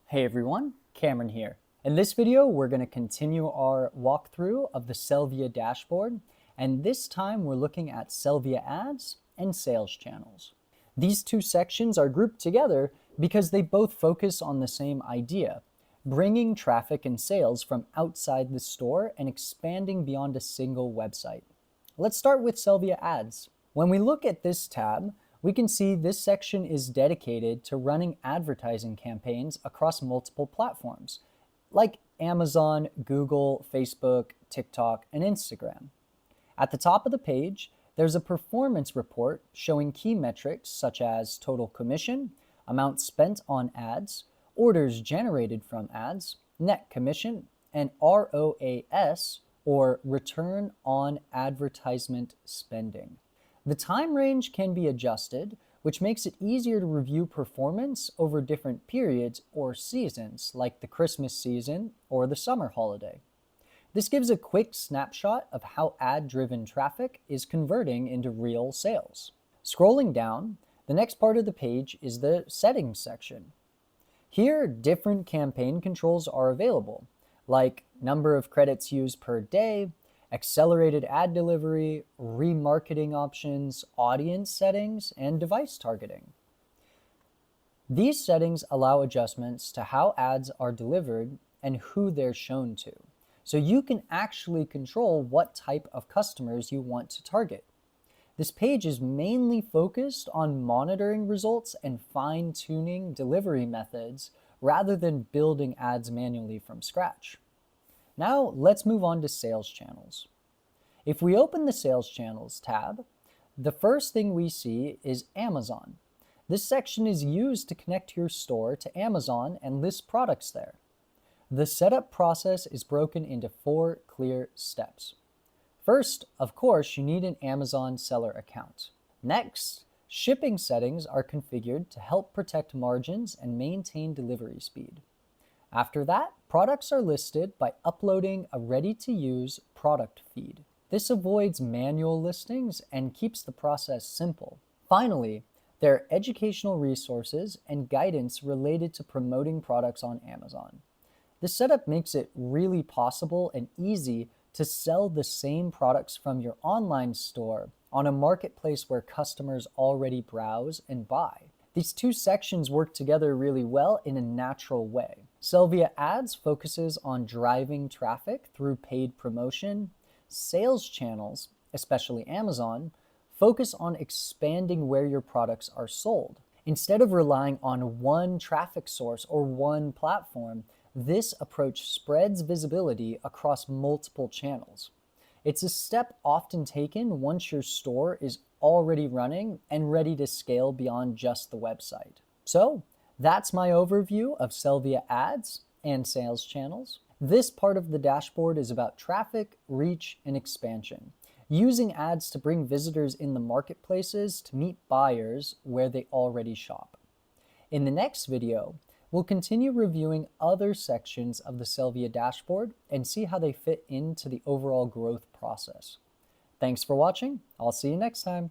Hey everyone, Cameron here. In this video, we're going to continue our walkthrough of the Sellvia dashboard, and this time we're looking at Sellvia ads and sales channels. These two sections are grouped together because they both focus on the same idea, bringing traffic and sales from outside the store and expanding beyond a single website. Let's start with Sellvia ads. When we look at this tab, we can see this section is dedicated to running advertising campaigns across multiple platforms, like Amazon, Google, Facebook, TikTok, and Instagram. At the top of the page, there's a performance report showing key metrics such as total commission, amount spent on ads, orders generated from ads, net commission, and ROAS, or return on advertisement spending. The time range can be adjusted, which makes it easier to review performance over different periods or seasons, like the Christmas season or the summer holiday. This gives a quick snapshot of how ad-driven traffic is converting into real sales. Scrolling down, the next part of the page is the settings section. Here, different campaign controls are available, like number of credits used per day, accelerated ad delivery, remarketing options, audience settings, and device targeting. These settings allow adjustments to how ads are delivered and who they're shown to, so you can actually control what type of customers you want to target. This page is mainly focused on monitoring results and fine-tuning delivery methods rather than building ads manually from scratch. Now, let's move on to sales channels. If we open the Sales Channels tab, the first thing we see is Amazon. This section is used to connect your store to Amazon and list products there. The setup process is broken into 4 clear steps. First, of course, you need an Amazon seller account. Next, shipping settings are configured to help protect margins and maintain delivery speed. After that, products are listed by uploading a ready-to-use product feed. This avoids manual listings and keeps the process simple. Finally, there are educational resources and guidance related to promoting products on Amazon. This setup makes it really possible and easy to sell the same products from your online store on a marketplace where customers already browse and buy. These two sections work together really well in a natural way. Sellvia Ads focuses on driving traffic through paid promotion. Sales channels, especially Amazon, focus on expanding where your products are sold. Instead of relying on one traffic source or one platform, this approach spreads visibility across multiple channels. It's a step often taken once your store is already running and ready to scale beyond just the website. So that's my overview of Sellvia ads and sales channels. This part of the dashboard is about traffic, reach, and expansion, using ads to bring visitors in the marketplaces to meet buyers where they already shop. In the next video, we'll continue reviewing other sections of the Sellvia dashboard and see how they fit into the overall growth process. Thanks for watching. I'll see you next time.